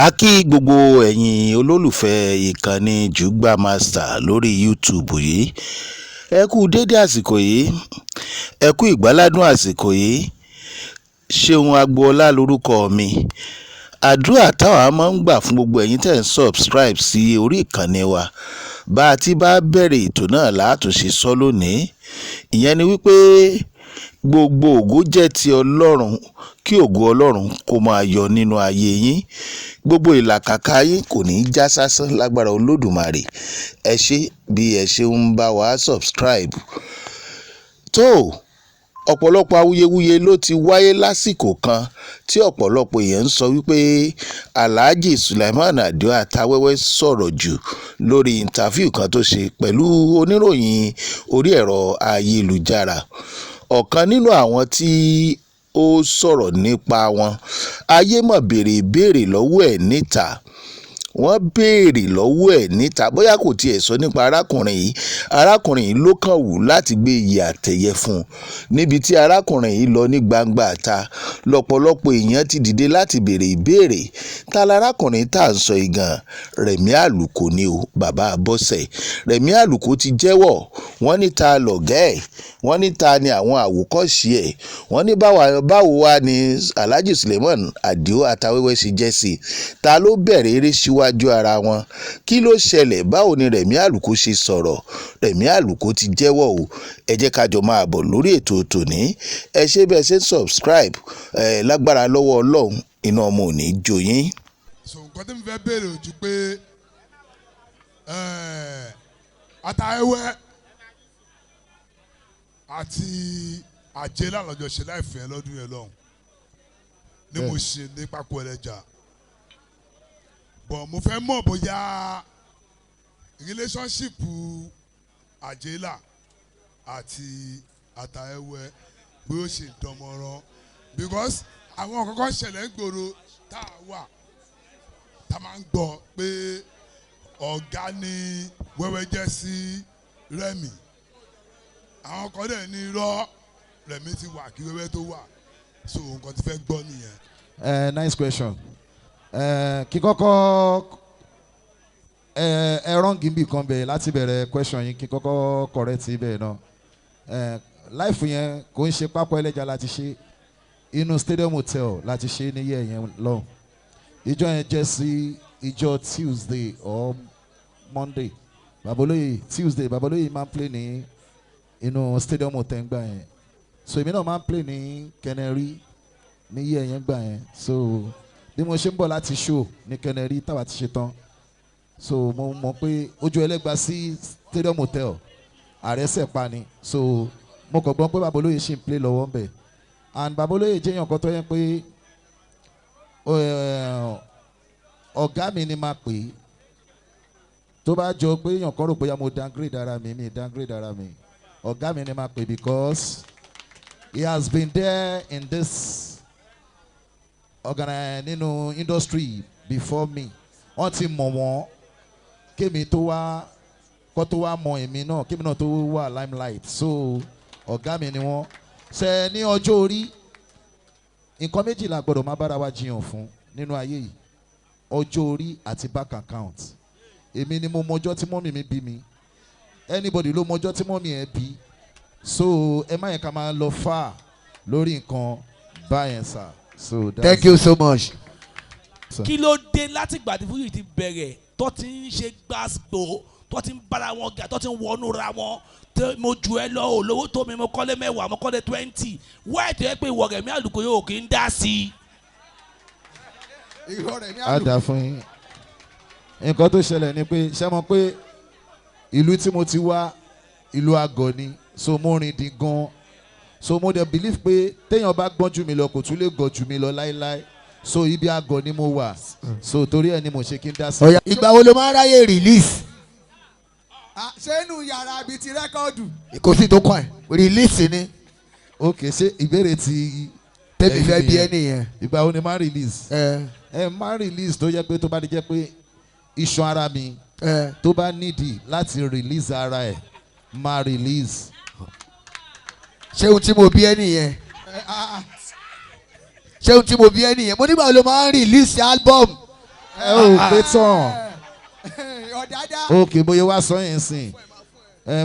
A kí gbogbo ẹ̀yin olólùfẹ́ ìkànnì Jugba Master lórí YouTube yìí. Ẹ kú dédé àsìkò yìí, ẹ kú ìgbáládùn àsìkò yìí. Ṣeun Agboola lórúkọ mi. Àdúrà táwa máa ń gbà fún gbogbo ẹ̀yin tẹ́ ń subscribe sí orí ìkànnì wa. Bá a ti bá bẹ̀rẹ̀ ètò náà látúnṣe sọ lónìí. Ìyẹn ni wípé gbogbo ògo jẹ́ ti Ọlọ́run, kí ògo Ọlọ́run kó máa yọ nínú ayé yín. Gbogbo ìlàkàkà yín kò ní í já sásán lágbára Olódùmarè. Ẹ ṣé bí ẹ ṣe ń bá wa subscribe. Tó ọ̀pọ̀lọpọ̀ awuyewuye ló ti wáyé lásìkò kan tí ọ̀pọ̀lọpọ̀ èèyàn ń sọ wípé Alhaji Sulaiman Adio Atawewe sọ̀rọ̀ jù lórí interview kan tó ṣe pẹ̀lú oníròyìn orí ẹ̀rọ ayélujára. Ọ̀kan nínú àwọn tí ó sọ̀rọ̀ nípa wọn, ayé mọ̀ béèrè ìbéèrè lọ́wọ́ ẹ̀ níta. Wọ́n béèrè lọ́wọ́ ẹ̀ níta bóyá kò tiẹ̀ sọ nípa arákùnrin yìí. Arákùnrin yìí ló kàn wù láti gbé iyì àtẹ̀yẹ fún un. Níbi tí arákùnrin yìí lọ ní gbangba àta, lọ́pọ̀lọpọ̀ èèyàn ti dìde láti béèrè ìbéèrè. Ta lárákùnrin tá à ń sọ ìgàn? Remi Aluko ni o, bàbá Bọ́sẹ̀. Remi Aluko ti jẹ́wọ́. Wọ́n ní ta lọ̀gá ẹ̀, wọ́n ní ta ni àwọn àwòkọ́ṣe ẹ̀, wọ́n ní báwo wá ni Alhaji Sulaiman Adio Atawewe ṣe jẹ́ sí i. Ta ló bẹ̀rẹ̀ eré síwájú ara wọn? Kí ló ṣẹlẹ̀? Báwo ni Remi Aluko ṣe sọ̀rọ̀? Remi Aluko ti jẹ́wọ́ o. Ẹ jẹ́ ká jọ máa bọ̀ lórí ètò tòní. Ẹ ṣé bẹ́ẹ̀ ṣe ń subscribe. Lágbára lọ́wọ́ Ọlọ́run, iná ọmọ ò ní jó yín. So nǹkan tí mo fẹ́ béèrè ojú pé Atawewe àti àjẹlá lọ́jọ́ ṣe láìfẹ́ lọ́dún yẹn lọ́hùn ni mo ṣe ní pákó ẹlẹ́jà. But mo fẹ́ mọ̀ bóyá relationship àjẹlá àti Atawewe bí ó ṣe dánmọ́rán because àwọn kankan ṣẹlẹ̀ ń gbòòrò tá a wà tá a máa ń gbọ́ pé ọ̀gá ni wẹ́wẹ́ jẹ́ sí Remi. Àwọn kan dẹ̀ ní irọ́ Remi ti wà kí wẹ́wẹ́ tó wà, so nǹkan tí fẹ́ gbọ́ nìyẹn. Nice question. Kí kọ́kọ́ rọ́ǹgì bì kan bẹ̀ láti bẹ̀rẹ̀ question yìí, kí kọ́kọ́ correct ibẹ̀ náà. Life yẹn kò ń ṣe pápá ẹlẹ́ja láti ṣe, inú Stadium Hotel láti ṣe ní yẹn lọ. Ìjọ yẹn jẹ́ sí ìjọ Tuesday or Monday. Babolóye Tuesday, Babolóye máa ń play ní inú Stadium Hotel gbà yẹn. So èmi náà máa ń play ní Canary ní yẹn gbà yẹn. So bí mo ṣe ń bọ̀ láti show ní Canary táwa ti ṣe tán, so mo mọ̀ pé ojú ẹlẹ́gba sí Stadium Hotel àrẹ́sẹ̀ pa ni. So mo kàn gbọ́ pé Babolóye ṣì ń play lọ́wọ́ ń bẹ̀. And Babolóye jẹ́ èèyàn kan tó yẹ pé ọ̀gá mi ni máa pè é. Tó bá jọ pé èèyàn kan rò pé mo downgrade ara mi, mi downgrade ara mi. Ọ̀gá mi ni máa pè because he has been there in this nínú industry before me. Wọ́n ti mọ̀ wọ́n kémi tó wá kó tó wá mọ èmi náà, kémi náà tó wà limelight. So ọ̀gá mi ni wọ́n. Ṣé ní ọjọ́ orí nǹkan méjì la gbọ́dọ̀ máa bára wa jiyàn fún nínú ayé yìí: ọjọ́ orí àti bank account. Èmi ni mo mọjọ́ tí mọ́mì mi bí mi, anybody ló mọjọ́ tí mọ́mì ẹ bí. So ẹ má yẹn ká máa lọ fà lórí nǹkan báyẹn sà. So thank you so much. Kí ló dé láti ìgbà tí fújì ti bẹ̀rẹ̀ tó ti ń ṣe gbàgbó, tó ti ń bára wọn gà, tó ti ń wọnú ra wọn, mo jù ẹ lọ ò lówó tó mi, mo kọ́lé 10, mo kọ́lé 20, wáyé tó yẹ pé ìwọ Remi Aluko yóò kí ń dá sí i. A dà fún yín. Nǹkan tó ṣẹlẹ̀ ni pé ṣé mo pé ìlú tí mo ti wá ìlú àgọ́ ni, so mo rìn dín gan. So mo dẹ̀ believe pé téèyàn bá gbọ́n jù mí lọ kò tún lè gọ̀ jù mí lọ láéláé. So ibi àgọ́ ni mo wà, so torí ẹ̀ ni mo ṣe kí n dá sí. Ìgbà wo ló máa ń ráyè release? Ṣé inú yàrá bíi ti rẹ́kọ̀dù? Kò sí tó kàn ẹ́, release ni. Ok, ṣé ìbéèrè ti tẹ́mi fẹ́ bí ẹ nìyẹn. Ìgbà wo ni máa release? Máa release tó jẹ́ pé tó bá di jẹ́ pé iṣan ara mi tó bá nídìí láti release ara ẹ̀ máa release. Ṣé ohun tí mo bí ẹ nìyẹn? ṣé ohun tí mo bí ẹ nìyẹn? Mo nígbà wo ló máa ń release album? ẹ ò pé tán. ọ̀dàdà. Ok, bóyá wá sọ yẹn sìn.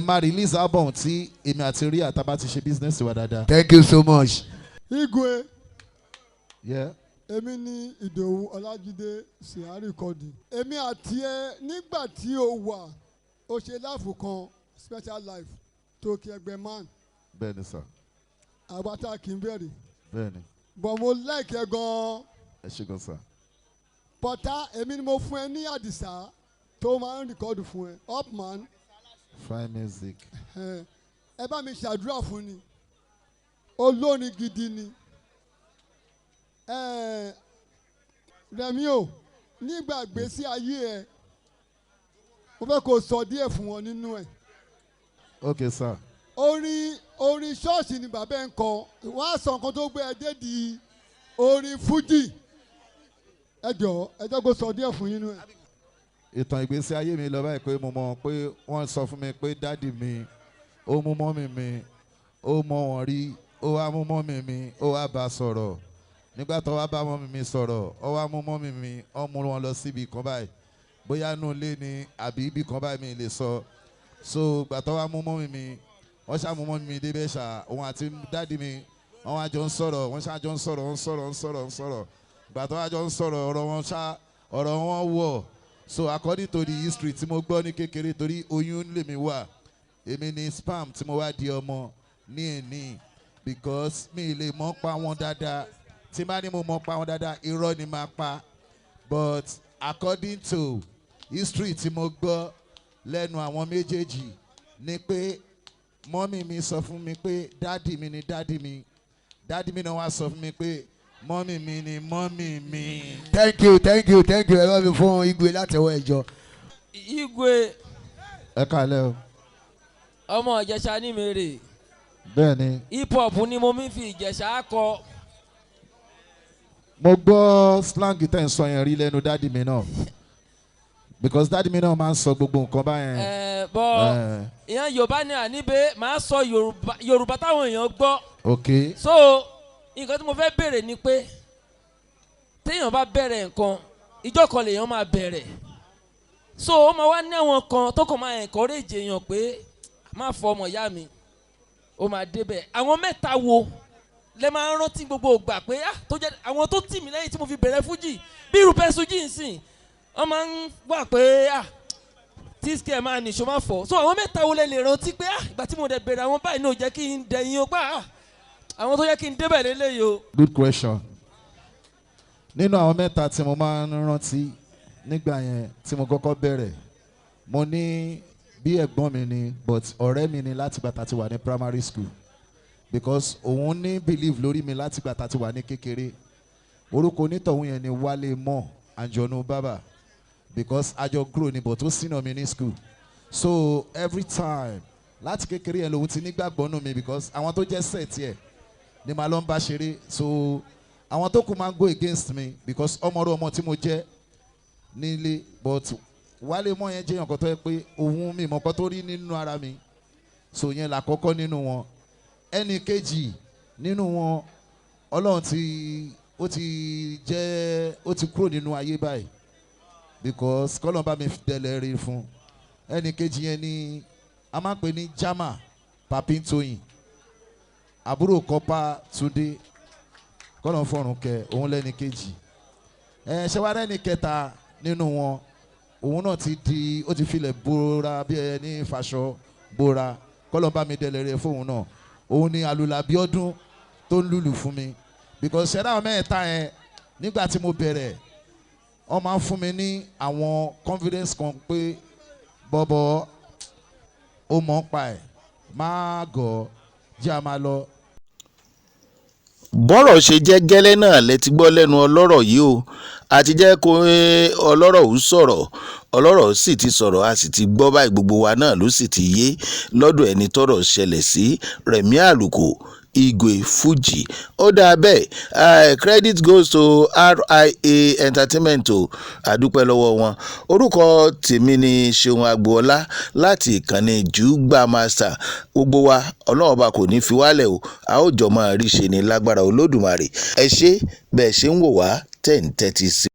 Máa release album tí èmi àti rí àtàbá ti ṣe business wa dáadáa. Thank you so much. Igwe, Yeah. èmi ni Ìdòwú Ọlájídé Sìárì Kọ́dì. Èmi àti ẹ nígbà tí o wà, o ṣe láàfù kan special life tó kí ẹgbẹ́ man. Bẹ́ẹ̀ni sà. Àwa tá a kì í bẹ̀rẹ̀. Bẹ́ẹ̀ni. Bọ̀ mo lẹ́ẹ̀kẹ́ gan-an. Ẹ ṣe gan sà. Pọ̀tá èmi ni mo fún ẹ ní Àdìsá tó máa ń rìkọ́dù fún ẹ. Upman. Fine music. Ẹ bá mi ṣàdúrà fún ni. Olórin gidi ni. Remi o, nígbà gbèsè ayé ẹ, mo fẹ́ kó sọ díẹ̀ fún wọn nínú ẹ̀. Ok sà. Orin ṣọ́ọ̀ṣì ni bàbá ẹ̀ ń kọ. Wọ́n á sọ nǹkan tó gbé ẹ dé di orin fújì. Ẹ jọ̀ọ́ kó sọ díẹ̀ fún nínú ẹ̀. Ìtàn ìgbésí ayé mi lọ báyìí pé mo mọ̀ pé wọ́n sọ fún mi pé dádì mi ó mú mọ́mì mi ó mọ wọn rí ó wá mú mọ́mì mi ó wá bá sọ̀rọ̀ nígbà tó wá bá mọ́mì mi sọ̀rọ̀ ó wá mú mọ́mì mi ó mú wọn lọ síbi kan báyìí bóyá inú ilé ni àbí ibì kan báyìí mi lè sọ so gbà tó wá mú mọ́mì mi wọ́n ṣá mú mọ́mì mi débẹ̀ ṣá òun àti dádì mi wọ́n wá jọ ń sọ̀rọ̀ wọ́n ṣá jọ ń sọ̀rọ̀ gbà tó wá jọ ń sọ̀rọ̀ ọ̀rọ̀ wọn wọ̀. So according to the history tí mo gbọ́ ní kékeré torí oyún lèmi wà èmi ni spam tí mo wá di ọmọ ní èní because mi lè mọ̀ pa wọn dáadáa tí bá ní mo mọ̀ pa wọn dáadáa irọ́ ni máa pa but according to history tí mo gbọ́ lẹ́nu àwọn méjèèjì ni pé mọ́mì mi sọ fún mi pé dádì mi ni dádì mi náà wá sọ fún mi pé mọ́mì mi ni mọ́mì mi. Thank you. Ẹ lọ́ mi fún Igwe látẹ̀wọ́ ẹ̀jọ́. Igwe. Ẹ kálẹ́ o. Ọmọ Ìjẹ̀ṣà ní mèrè. Bẹ́ẹ̀ni. Hip hop ni mo mi fi Ìjẹ̀ṣà kọ. Mo gbọ́ slang tẹ̀ ń sọ yẹn rí lẹ́nu dádì mi náà because dádì mi náà máa ń sọ gbogbo nǹkan báyẹn. Bọ́ ìyẹn Yorùbá ni àníbẹ̀ máa sọ Yorùbá táwọn èèyàn gbọ́. Okay. So nǹkan tí mo fẹ́ bèrè ni pé téèyàn bá bẹ̀rẹ̀ nǹkan ìjọ kan lèèyàn máa bẹ̀rẹ̀ so ó máa wá ní àwọn kan tó kàn máa encourage èèyàn pé má fọ ọmọ ìyá mi ó máa débẹ̀ àwọn mẹ́ta wo lẹ máa ń rántí gbogbo ìgbà pé tó jẹ́ àwọn tó tì mí lẹ́yìn tí mo fi bẹ̀rẹ̀ fújì bí irúfẹ́ sujì ń sìn wọ́n máa ń wà pé tí skẹ̀ máa nìṣó máa fọ̀ so àwọn mẹ́ta wo lẹ lè rántí pé ìgbà tí mo dẹ̀ bẹ̀rẹ̀ àwọn báyìí náà jẹ́ kí n dẹ̀yìn o pa àwọn tó yẹ kí n débẹ̀ lélẹ́yìí o. Good question. Nínú àwọn mẹ́ta tí mo máa ń rántí nígbà yẹn tí mo kọ́kọ́ bẹ̀rẹ̀ mo ní bí ẹ̀gbọ́n mi ni but ọ̀rẹ́ mi ni láti gbà tá ti wà ní primary school because òun ní believe lórí mi láti gbà tá ti wà ní kékeré orúkọ onítọ̀hún yẹn ni Wálé mọ́ Àjọ̀nú Bàbá because àjọ grow ni but ó senior mi ní school so every time láti kékeré yẹn lòun ti nígbàgbọ́ nù mi because àwọn tó jẹ́ set yẹ ni màá lọ ń bá ṣeré so àwọn tó kù máa ń go against me because ọmọ tí mo jẹ́ nílé but Wálé mọ́ yẹn jẹ́ nǹkan tó yẹ pé òun mi mọ̀ nǹkan tó rí nínú ara mi so yẹn là kọ́kọ́ nínú wọn ẹnì kejì nínú wọn Ọlọ́run ó ti kúrò nínú ayé báyìí because kọ́lọ́n bá mi dẹ̀lẹ̀ rí fún ẹnì kejì yẹn ni a máa ń pè ní Jama Papintoyin àbúrò Kọ́pá Túndé kọ́lọ́n fọ̀rùn kẹ òun lẹ́ni kejì ṣẹ́wárẹ́ ní kẹta nínú wọn òun náà ó ti filẹ̀ bóra bí ẹni faṣọ bóra kọ́lọ́n bá mi dẹ̀lẹ̀ rẹ̀ fóun náà òun ni Alùlàbí Ọdún tó ń lùlù fún mi because ṣẹ́dá mẹ́ta yẹn nígbà tí mo bẹ̀rẹ̀ wọ́n máa ń fún mi ní àwọn confidence kan pé bọ́bọ́ ó mọ̀ ń pa ẹ̀ máa gọ̀ jẹ́ a máa lọ. Bọ́rọ̀ ṣe jẹ́ gẹ́lẹ́ náà lẹ ti gbọ́ lẹ́nu ọlọ́rọ̀ yìí o àti jẹ́ kó ọlọ́rọ̀ ò sọ̀rọ̀ ọlọ́rọ̀ sì ti sọ̀rọ̀ a sì ti gbọ́ báyìí gbogbo wa náà ló sì ti yé lọ́dọ̀ ẹni tọ́rọ̀ ṣẹlẹ̀ sí Remi Aluko Igwe Fuji ó dáa bẹ́ẹ̀ credit goes to RIA Entertainment o àdúpẹ́ lọ́wọ́ wọn orúkọ tèmi ni Ṣeun Agboola láti ìkànnì Jugba Master gbogbo wa ọlọ́run bá kò ní fi wálẹ̀ o a ó jọ máa rí ṣe ní lágbára Olódùmarè ẹ ṣé bẹ́ẹ̀ ṣe ń wò wá tẹ̀ ń tẹ́tí sí.